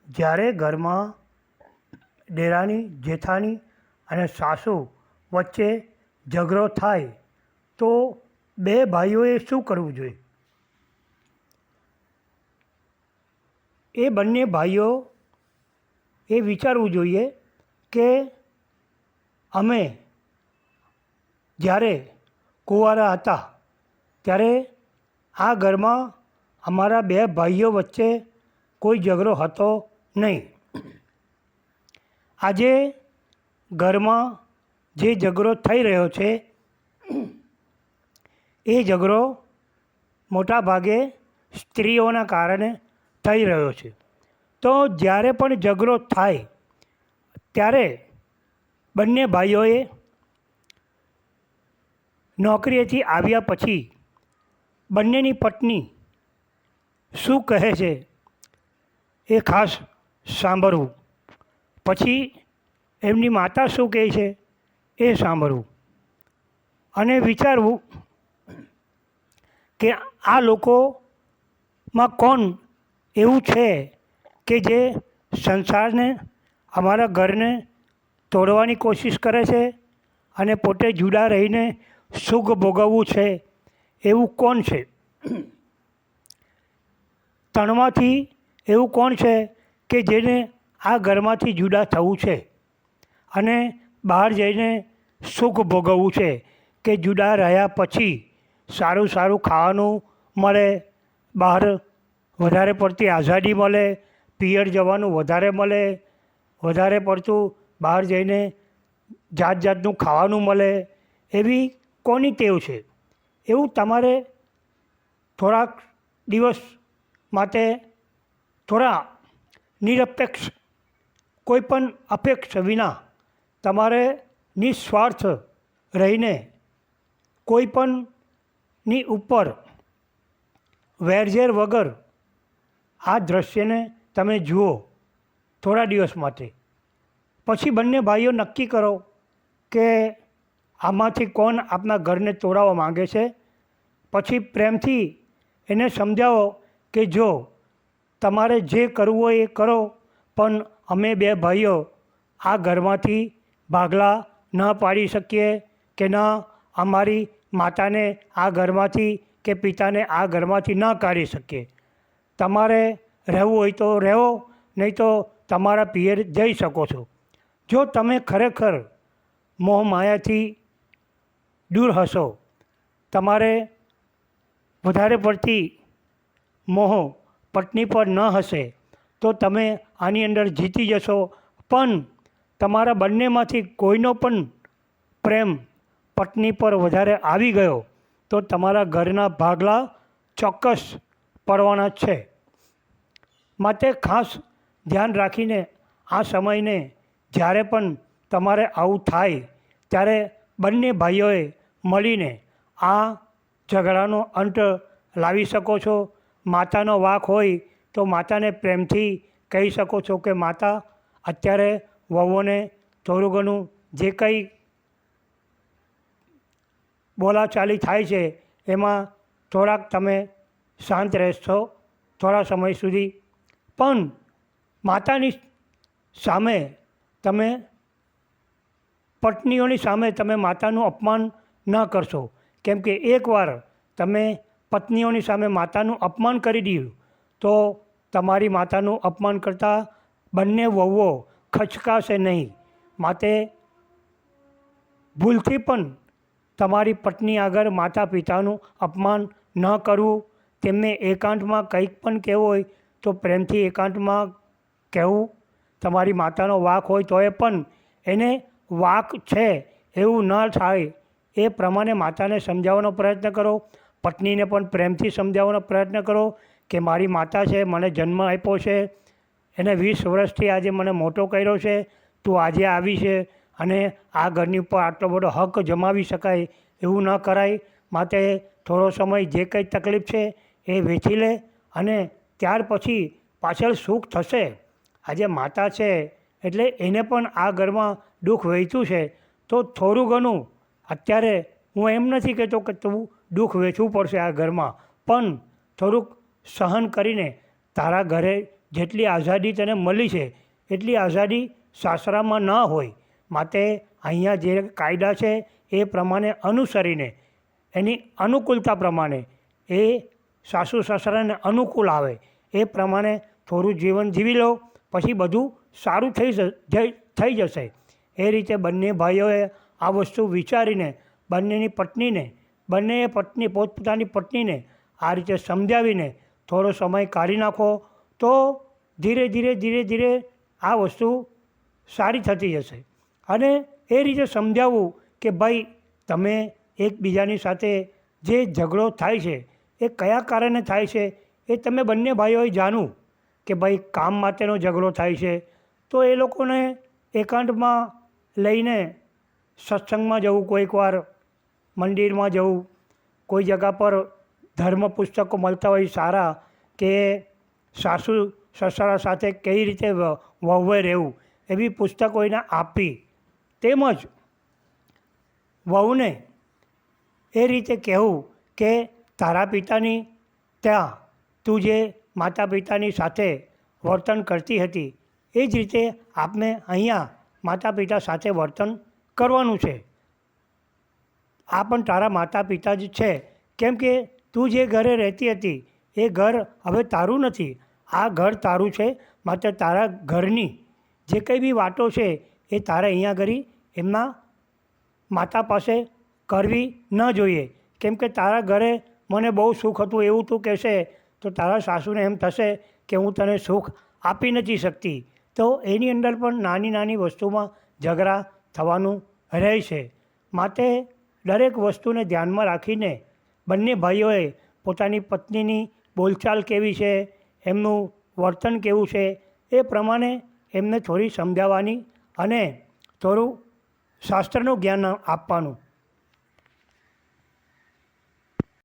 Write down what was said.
જ્યારે ઘરમાં દેરાણી જેઠાણી અને સાસુ વચ્ચે ઝઘડો થાય તો બે ભાઈઓએ શું કરવું જોઈએ? એ બંને ભાઈઓ એ વિચારવું જોઈએ કે અમે જ્યારે કુંવારા હતા ત્યારે આ ઘરમાં અમારા બે ભાઈઓ વચ્ચે કોઈ ઝઘડો હતો નહીં. આજે ઘરમાં જે ઝઘડો થઈ રહ્યો છે એ ઝઘડો મોટા ભાગે સ્ત્રીઓના કારણે થઈ રહ્યો છે. તો જ્યારે પણ ઝઘડો થાય ત્યારે બંને ભાઈઓએ નોકરીએથી આવ્યા પછી બંનેની પત્ની શું કહે છે એ ખાસ સાંભળવું. પછી એમની માતા શું કહે છે એ સાંભળવું અને વિચારવું કે આ લોકોમાં કોણ એવું છે કે જે સંસારને, અમારા ઘરને તોડવાની કોશિશ કરે છે અને પોતે જુદા રહીને સુખ ભોગવવું છે, એવું કોણ છે? ત્રણમાંથી એવું કોણ છે કે જેને આ ઘરમાંથી જુદા થવું છે અને બહાર જઈને સુખ ભોગવવું છે, કે જુદા રહ્યા પછી સારું સારું ખાવાનું મળે, બહાર વધારે પડતી આઝાદી મળે, પિયર જવાનું વધારે મળે, વધારે પડતું બહાર જઈને જાત જાતનું ખાવાનું મળે, એવી કોની ટેવ છે? એવું તમારે થોડાક દિવસ માટે થોડા નિરપેક્ષ, કોઈ પણ અપેક્ષા વિના તમારે નિસ્વાર્થ રહીને કોઈ પણની ઉપર વેરઝેર વગર આ દૃશ્યને તમે જુઓ થોડા દિવસ માટે. પછી બંને ભાઈઓ નક્કી કરો કે આમાંથી કોણ આપના ઘરને તોડાવવા માંગે છે. પછી પ્રેમથી એને સમજાવો કે જો તમારે જે કરવું હોય એ કરો, પણ અમે બે ભાઈઓ આ ઘરમાંથી ભાગલા ન પાડી શકીએ કે ન અમારી માતાને આ ઘરમાંથી કે પિતાને આ ઘરમાંથી ન કાઢી શકીએ. તમારે રહેવું હોય તો રહો, નહીં તો તમારા પિયર જઈ શકો છો. જો તમે ખરેખર મોહ માયાથી દૂર હશો, તમારે વધારે પડતી મોહ પત્ની પર ન હશે, તો તમે આની અંદર જીતી જશો. પણ તમારા બંનેમાંથી કોઈનો પણ પ્રેમ પત્ની પર વધારે આવી ગયો તો તમારા ઘરના ભાગલા ચોક્કસ પડવાના છે. માટે ખાસ ધ્યાન રાખીને આ સમયને જ્યારે પણ તમારે આવું થાય ત્યારે બંને ભાઈઓએ મળીને આ ઝઘડાનો અંત લાવી શકો છો. માતાનો વાંક હોય તો માતાને પ્રેમથી કહી શકો છો કે માતા, અત્યારે વહુઓને થોડું ઘણું જે કંઈ બોલાચાલી થાય છે એમાં થોડાક તમે શાંત રહેશો થોડા સમય સુધી. પણ માતાની સામે તમે, પત્નીઓની સામે તમે માતાનું અપમાન ન કરશો. કેમ કે એકવાર તમે પત્નીઓની સામે માતાનું અપમાન કરી દીધું તો તમારી માતાનું અપમાન કરતાં બંને વહુઓ ખચકાશે નહીં. માટે ભૂલથી પણ તમારી પત્ની આગળ માતા પિતાનું અપમાન ન કરવું. તેમને એકાંતમાં કંઈક પણ કહેવું હોય તો પ્રેમથી એકાંતમાં કહેવું. તમારી માતાનો વાંક હોય તો એ પણ એને વાંક છે એવું ન થાય એ પ્રમાણે માતાને સમજાવવાનો પ્રયત્ન કરો. પત્નીને પણ પ્રેમથી સમજાવવાનો પ્રયત્ન કરો કે મારી માતા છે, મને જન્મ આપ્યો છે, એને 20 વર્ષથી આજે મને મોટો કર્યો છે, તું આજે આવી છે અને આ ઘરની ઉપર આટલો બધો હક જમાવી શકાય એવું ન કરાય. માટે થોડો સમય જે કંઈ તકલીફ છે એ વેઠી લે અને ત્યાર પછી પાછળ સુખ થશે. આજે માતા છે એટલે એને પણ આ ઘરમાં દુઃખ વહેંચ્યું છે, તો થોડું ઘણું અત્યારે હું એમ નથી કહેતો કે તું દુઃખ વેચવું પડશે આ ઘરમાં, પણ થોડુંક સહન કરીને તારા ઘરે જેટલી આઝાદી તને મળી છે એટલી આઝાદી સાસરામાં ન હોય. માટે અહીંયા જે કાયદા છે એ પ્રમાણે અનુસરીને એની અનુકૂળતા પ્રમાણે એ સાસુ સસરાને અનુકૂળ આવે એ પ્રમાણે થોડું જીવન જીવી લો, પછી બધું સારું થઈ જશે. એ રીતે બંને ભાઈઓએ આ વસ્તુ વિચારીને બંનેએ પોતપોતાની પત્નીને આ રીતે સમજાવીને થોડો સમય કાઢી નાખો તો ધીરે ધીરે આ વસ્તુ સારી થતી જશે. અને એ રીતે સમજાવવું કે ભાઈ તમે એકબીજાની સાથે જે ઝઘડો થાય છે એ કયા કારણે થાય છે એ તમે બંને ભાઈઓએ જાણવું કે ભાઈ કામ માટેનો ઝઘડો થાય છે તો એ લોકોને એકાંતમાં લઈને સત્સંગમાં જવું, કોઈક વાર મંદિરમાં જવું, કોઈ જગા પર ધર્મ પુસ્તકો મળતા હોય સારા કે સાસુ સસરા સાથે કઈ રીતે વહુએ રહેવું એવી પુસ્તકો એને આપી, તેમજ વહુને એ રીતે કહેવું કે તારા પિતાની ત્યાં તું જે માતા પિતાની સાથે વર્તન કરતી હતી એ જ રીતે આપણે અહીંયા માતા પિતા સાથે વર્તન કરવાનું છે. આ પણ તારા માતા પિતા જ છે, કેમ કે તું જે ઘરે રહેતી હતી એ ઘર હવે તારું નથી, આ ઘર તારું છે. માટે તારા ઘરની જે કંઈ બી વાતો છે એ તારે અહીંયા આગળ એમના માતા પાસે કરવી ન જોઈએ. કેમ કે તારા ઘરે મને બહુ સુખ હતું એવું તું કહેશે તો તારા સાસુને એમ થશે કે હું તને સુખ આપી નથી શકતી. તો એની અંદર પણ નાની નાની વસ્તુમાં ઝઘડા થવાનું રહે છે. માટે દરેક વસ્તુને ધ્યાનમાં રાખીને બંને ભાઈઓએ પોતાની પત્નીની બોલચાલ કેવી છે, એમનું વર્તન કેવું છે એ પ્રમાણે એમને થોડી સમજાવવાની અને થોડું શાસ્ત્રનું જ્ઞાન આપવાનું.